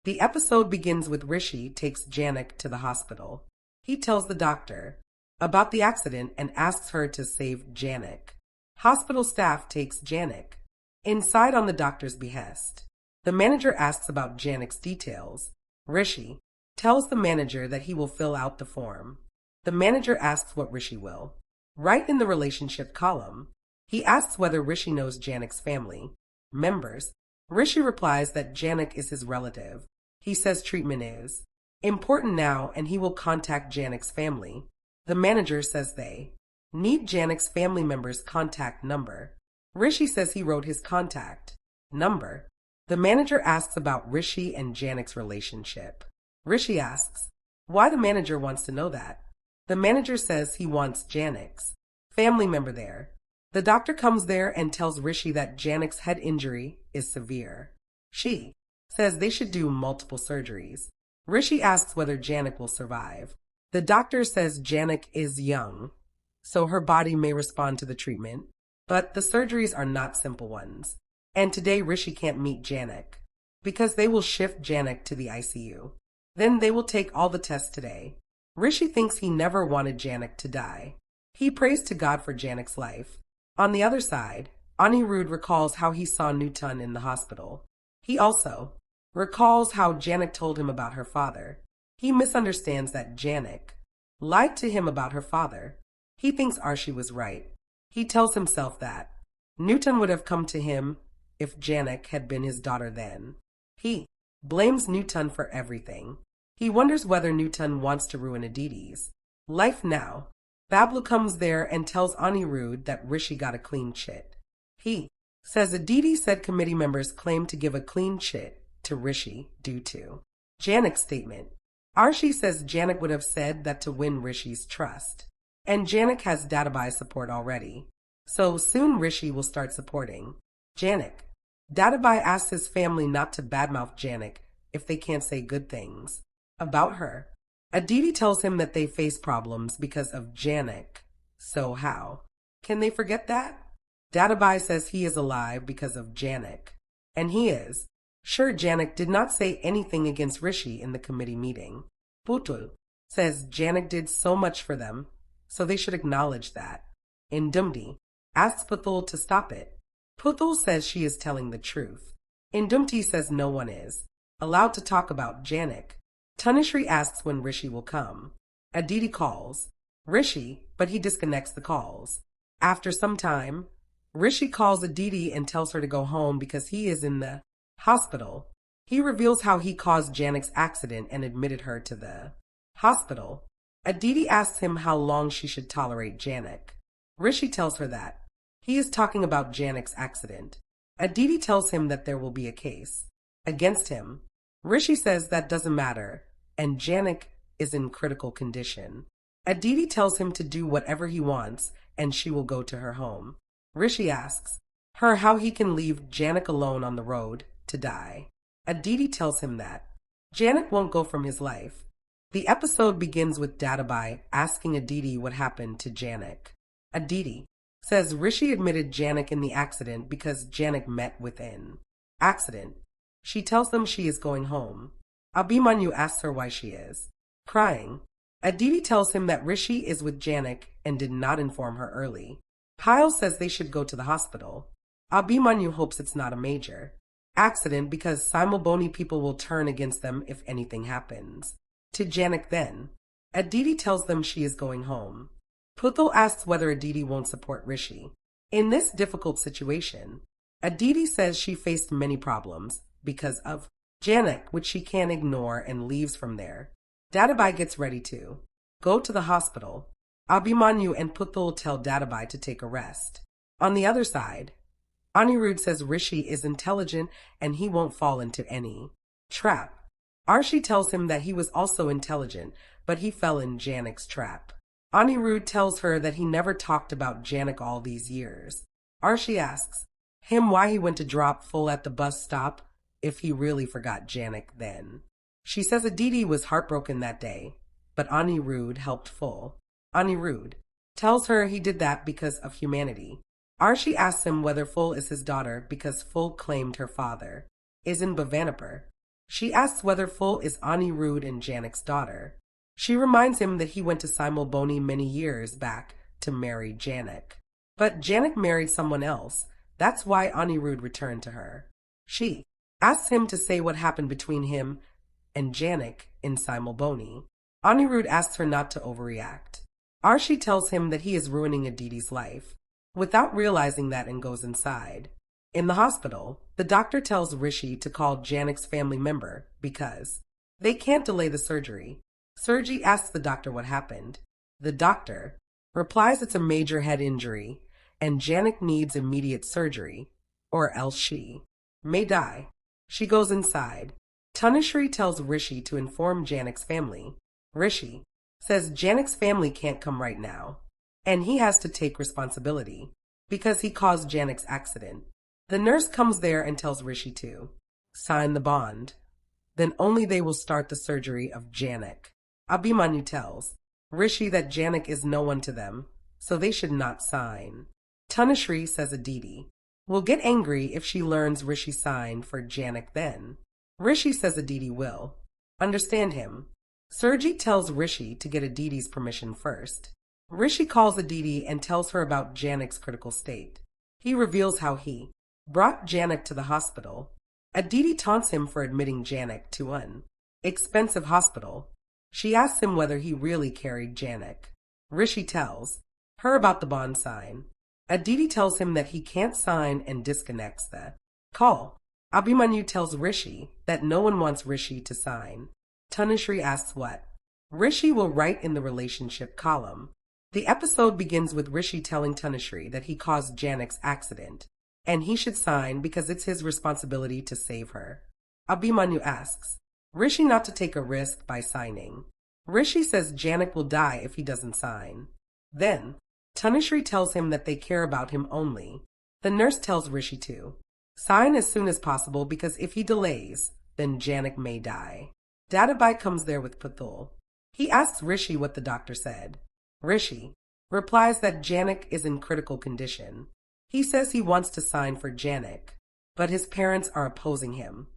The episode begins with Rishi takes Jhanak to the hospital. He tells the doctor about the accident and asks her to save Jhanak. Hospital staff takes Jhanak inside on the doctor's behest. The manager asks about Janak's details. Rishi tells the manager that he will fill out the form. The manager asks what Rishi will write in the relationship column. He asks whether Rishi knows Janak's family members. Rishi replies that Jhanak is his relative. He says treatment is important now and he will contact Janak's family. The manager says they need Janak's family member's contact number. Rishi says he wrote his contact number. The manager asks about Rishi and Janak's relationship. Rishi asks why the manager wants to know that. The manager says he wants Janak's family member there. The doctor comes there and tells Rishi that Janak's head injury is severe. She says they should do multiple surgeries. Rishi asks whether Jhanak will survive. The doctor says Jhanak is young, so her body may respond to the treatment, but the surgeries are not simple ones. And today Rishi can't meet Jhanak because they will shift Jhanak to the ICU. Then they will take all the tests today. Rishi thinks he never wanted Jhanak to die. He prays to God for Janak's life. On the other side, Anirudh recalls how he saw Nutan in the hospital. He also recalls how Jhanak told him about her father. He misunderstands that Jhanak lied to him about her father. He thinks Arshi was right. He tells himself that Nutan would have come to him if Jhanak had been his daughter then. He blames Nutan for everything. He wonders whether Nutan wants to ruin Aditi's life now. Bablu comes there and tells Anirudh that Rishi got a clean chit. He says Aditi said committee members claim to give a clean chit to Rishi due to Janak's statement. Arshi says Jhanak would have said that to win Rishi's trust. And Jhanak has Dadabai's support already. So soon Rishi will start supporting Jhanak. Dadabai asks his family not to badmouth Jhanak if they can't say good things about her. Aditi tells him that they face problems because of Jhanak. So how can they forget that? Dadabai says he is alive because of Jhanak. And he is. Sure, Jhanak did not say anything against Rishi in the committee meeting. Putul says Jhanak did so much for them, so they should acknowledge that. Indumti asks Putul to stop it. Putul says she is telling the truth. Indumti says no one is allowed to talk about Jhanak. Tanushree asks when Rishi will come. Aditi calls Rishi, but he disconnects the calls. After some time, Rishi calls Aditi and tells her to go home because he is in the hospital. He reveals how he caused Janak's accident and admitted her to the hospital. Aditi asks him how long she should tolerate Jhanak. Rishi tells her that he is talking about Janak's accident. Aditi tells him that there will be a case against him. Rishi says that doesn't matter, and Jhanak is in critical condition. Aditi tells him to do whatever he wants, and she will go to her home. Rishi asks her how he can leave Jhanak alone on the road to die. Aditi tells him that Jhanak won't go from his life. The episode begins with Dadabai asking Aditi what happened to Jhanak. Aditi says Rishi admitted Jhanak in the accident because Jhanak met within accident. She tells them she is going home. Abhimanyu asks her why she is crying. Aditi tells him that Rishi is with Jhanak and did not inform her early. Payal says they should go to the hospital. Abhimanyu hopes it's not a major accident because Simulboni people will turn against them if anything happens to Jhanak then. Aditi tells them she is going home. Putul asks whether Aditi won't support Rishi in this difficult situation. Aditi says she faced many problems because of Jhanak, which she can't ignore, and leaves from there. Dadabai gets ready to go to the hospital. Abhimanyu and Putul tell Dadabai to take a rest. On the other side, Anirudh says Rishi is intelligent and he won't fall into any trap. Arshi tells him that he was also intelligent, but he fell in Janak's trap. Anirudh tells her that he never talked about Jhanak all these years. Arshi asks him why he went to drop Full at the bus stop if he really forgot Jhanak then. She says Aditi was heartbroken that day, but Anirudh helped Full. Anirudh tells her he did that because of humanity. Arshi asks him whether Full is his daughter because Full claimed her father is in Bhavanapur. She asks whether Full is Anirudh and Janak's daughter. She reminds him that he went to Simulboni many years back to marry Janak. But Janak married someone else. That's why Anirudh returned to her. She asks him to say what happened between him and Janak in Simulboni. Anirudh asks her not to overreact. Arshi tells him that he is ruining Aditi's life, without realizing that, and goes inside. In the hospital, the doctor tells Rishi to call Janak's family member because they can't delay the surgery. Sergi asks the doctor what happened. The doctor replies it's a major head injury and Janak needs immediate surgery, or else she may die. She goes inside. Tanushree tells Rishi to inform Janak's family. Rishi says Janak's family can't come right now, and he has to take responsibility because he caused Janak's accident. The nurse comes there and tells Rishi to sign the bond. Then only they will start the surgery of Janak. Abhimanyu tells Rishi that Janak is no one to them, so they should not sign. Tanushree says Aditi will get angry if she learns Rishi signed for Janak then. Rishi says Aditi will understand him. Sergi tells Rishi to get Aditi's permission first. Rishi calls Aditi and tells her about Janak's critical state. He reveals how he brought Janak to the hospital. Aditi taunts him for admitting Janak to an expensive hospital. She asks him whether he really carried Janak. Rishi tells her about the bond sign. Aditi tells him that he can't sign and disconnects the call. Abhimanyu tells Rishi that no one wants Rishi to sign. Tanushree asks what Rishi will write in the relationship column. The episode begins with Rishi telling Tanushree that he caused Janak's accident, and he should sign because it's his responsibility to save her. Abhimanyu asks Rishi not to take a risk by signing. Rishi says Janak will die if he doesn't sign. Then, Tanushree tells him that they care about him only. The nurse tells Rishi to sign as soon as possible because if he delays, then Janak may die. Dadabai comes there with Puthul. He asks Rishi what the doctor said. Rishi replies that Janak is in critical condition. He says he wants to sign for Janak, but his parents are opposing him.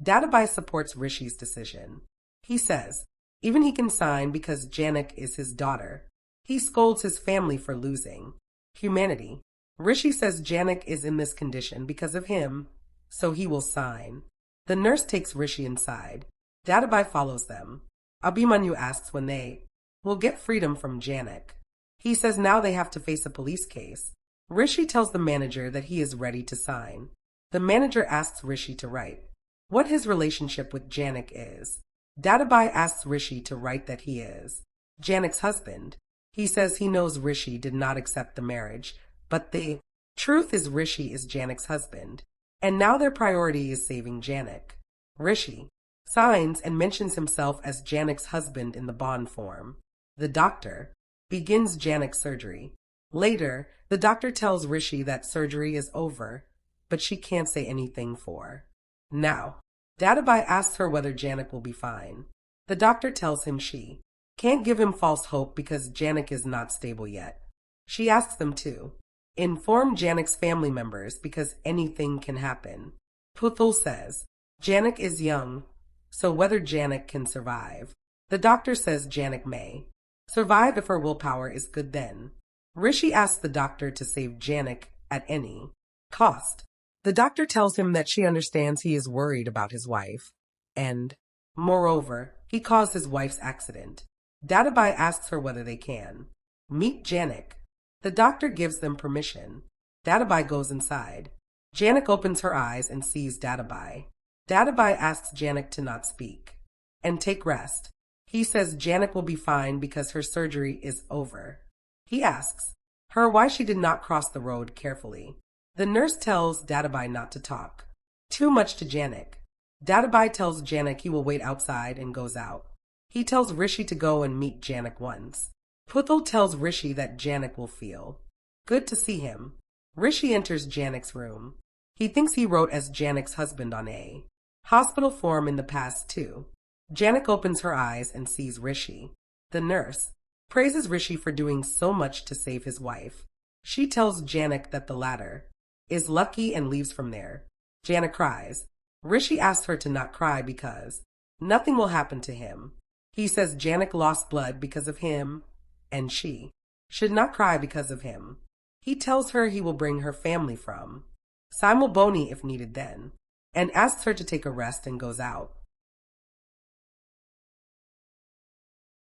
Dadabai supports Rishi's decision. He says even he can sign because Janak is his daughter. He scolds his family for losing humanity. Rishi says Janak is in this condition because of him, so he will sign. The nurse takes Rishi inside. Dadabai follows them. Abhimanyu asks when they will get freedom from Janak. He says now they have to face a police case. Rishi tells the manager that he is ready to sign. The manager asks Rishi to write what his relationship with Janak is. Dadabai asks Rishi to write that he is Janak's husband. He says he knows Rishi did not accept the marriage, but the truth is Rishi is Janak's husband, and now their priority is saving Janak. Rishi signs and mentions himself as Janak's husband in the bond form. The doctor begins Janak's surgery. Later, the doctor tells Rishi that surgery is over, but she can't say anything for now. Dadabai asks her whether Janak will be fine. The doctor tells him she can't give him false hope because Janak is not stable yet. She asks them to inform Janak's family members because anything can happen. Puthul says Janak is young, so whether Janak can survive. The doctor says Janak may survive if her willpower is good then. Rishi asks the doctor to save Janak at any cost. The doctor tells him that she understands he is worried about his wife, and, moreover, he caused his wife's accident. Dadabai asks her whether they can meet Janak. The doctor gives them permission. Dadabai goes inside. Janak opens her eyes and sees Dadabai. Dadabai asks Janak to not speak and take rest. He says Janak will be fine because her surgery is over. He asks her why she did not cross the road carefully. The nurse tells Dadabai not to talk too much to Janak. Dadabai tells Janak he will wait outside and goes out. He tells Rishi to go and meet Janak once. Puthul tells Rishi that Janak will feel good to see him. Rishi enters Janak's room. He thinks he wrote as Janak's husband on a hospital form in the past too. Janak opens her eyes and sees Rishi. The nurse praises Rishi for doing so much to save his wife. She tells Janak that the latter is lucky and leaves from there. Janak cries. Rishi asks her to not cry because nothing will happen to him. He says Jhanak lost blood because of him, and she should not cry because of him. He tells her he will bring her family from Simulboni if needed then, and asks her to take a rest and goes out.